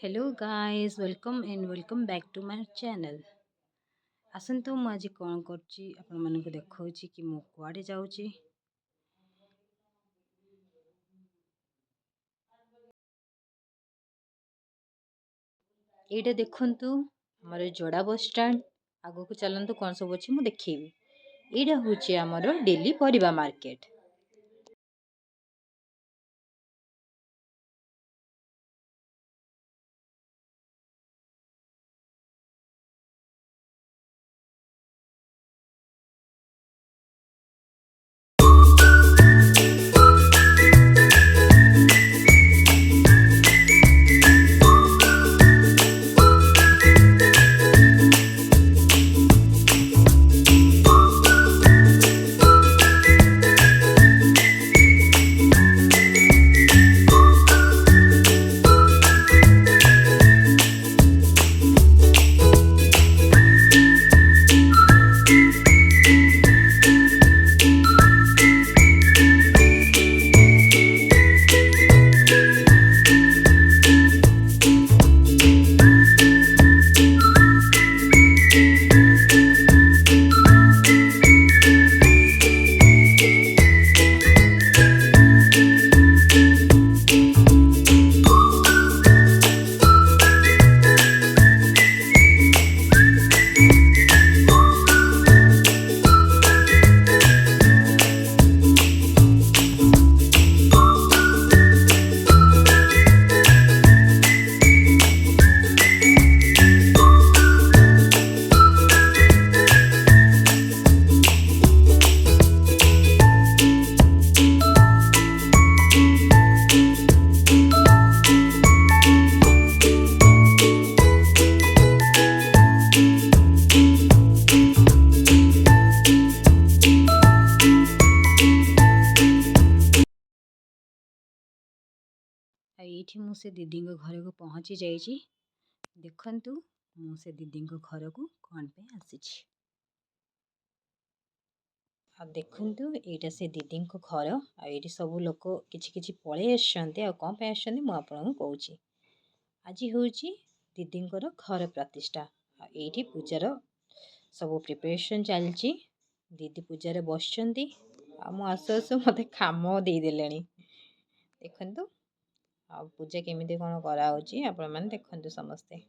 Hello guys welcome back to my channel. आसतु मु आज कौन करछि आपण मानको देखौछि कि मु कुआडे जाउछि। एटा देखंतु हमर जोड़ा बस स्टैंड आगो को चलंतु कौन सब अछि मु देखैबी। एटा होछि हमर डेली परिबा मार्केट। एठी मु से दीदी घर को पहुँची जाइए। देखंतु मु से दीदी घर को कौन पे आसीछि। आ देखंतु एटा से दीदी घर आ एठी सब लोक किछि किछि पळे आछन्ते आ कोन पे आछन्ते मु आपन को कहूछि। आज होछि दीदी घर प्रतिष्ठा आ एठी पूजार सब प्रिपरेशन चलछि। दीदी पूजार बसचंती आ मु आसु आसु मते खाम दे देलेनी। देखंतु आ पूजा केमिति कोन करा होछि आपण माने देखंतु समस्ते।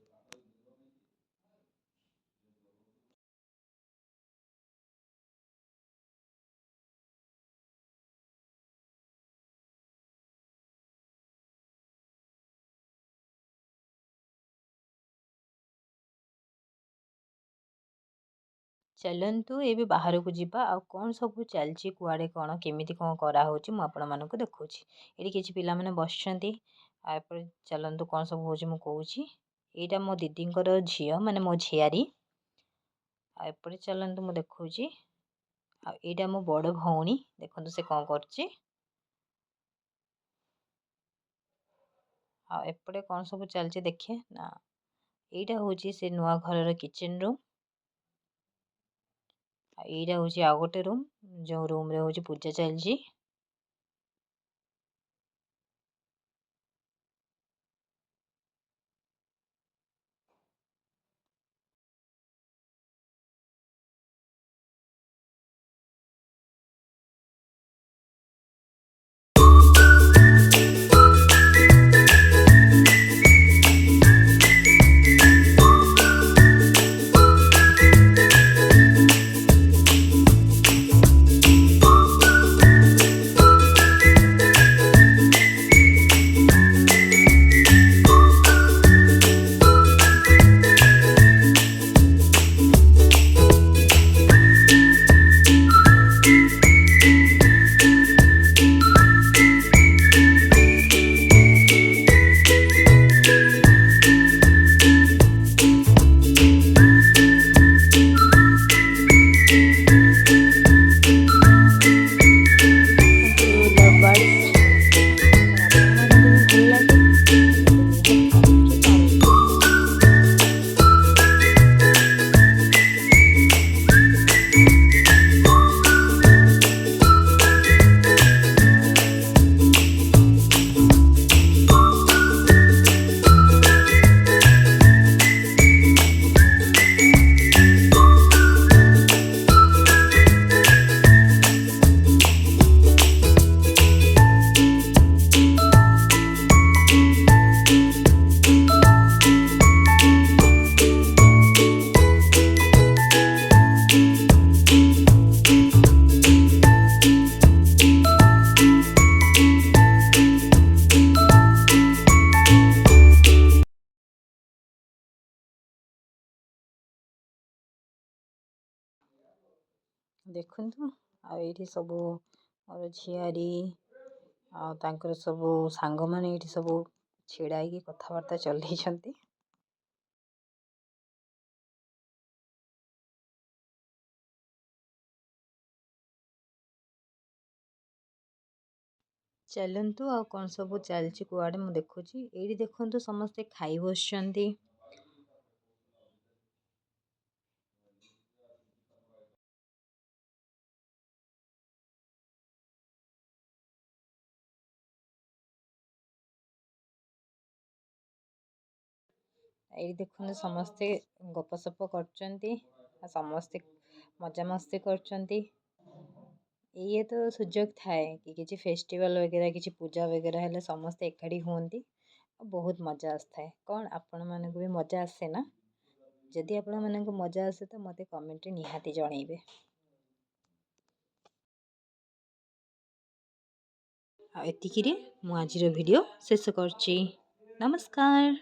चलंतु एबे बाहर को जिबा आ कौन सब चलछि कुआडे कोन केमिति कोन करा होछि मु आपण मानको देखौछि। एठी किछि पिला माने बसचंती आ पर चलंतु कौन सब होछि मु कहूछि। एटा मो दीदींकर झियो माने मो झियारी आ पर चलंतु मु देखौछि। आ एटा मो बड़ भौणी देखंतु से कोन करछि। आ एपटे कौन सब चलछि देखे ना। एटा होछि से नुआ घरर किचन रूम। एटा होछि आ गोटे रूम जो रूम रे होछि पूजा चलछि। ଦେଖନ୍ତୁ ଆଉ ଏଇଠି ସବୁ ମୋର ଝିଆରୀ ଆଉ ତାଙ୍କର ସବୁ ସାଙ୍ଗମାନେ ଏଇଠି ସବୁ ଛିଡ଼ା ହେଇକି କଥାବାର୍ତ୍ତା ଚଲେଇଛନ୍ତି। ଚାଲନ୍ତୁ ଆଉ କ'ଣ ସବୁ ଚାଲିଛି କୁଆଡ଼େ ମୁଁ ଦେଖୁଛି। ଏଇଠି ଦେଖନ୍ତୁ ସମସ୍ତେ ଖାଇ ବସିଛନ୍ତି। ଏଇଠି ଦେଖନ୍ତୁ ସମସ୍ତେ ଗପସପ କରୁଛନ୍ତି ଆଉ ସମସ୍ତେ ମଜାମସ୍ତି କରୁଛନ୍ତି। ଇଏ ତ ସୁଯୋଗ ଥାଏ କି କିଛି ଫେଷ୍ଟିଭାଲ ବଗେରା କିଛି ପୂଜା ବଗେରା ହେଲେ ସମସ୍ତେ ଏକାଠି ହୁଅନ୍ତି ଆଉ ବହୁତ ମଜା ଆସିଥାଏ। କ'ଣ ଆପଣମାନଙ୍କୁ ବି ମଜା ଆସେ ନା? ଯଦି ଆପଣମାନଙ୍କୁ ମଜା ଆସେ ତ ମୋତେ କମେଣ୍ଟରେ ନିହାତି ଜଣେଇବେ। ଆଉ ଏତିକିରେ ମୁଁ ଆଜିର ଭିଡ଼ିଓ ଶେଷ କରୁଛି। ନମସ୍କାର।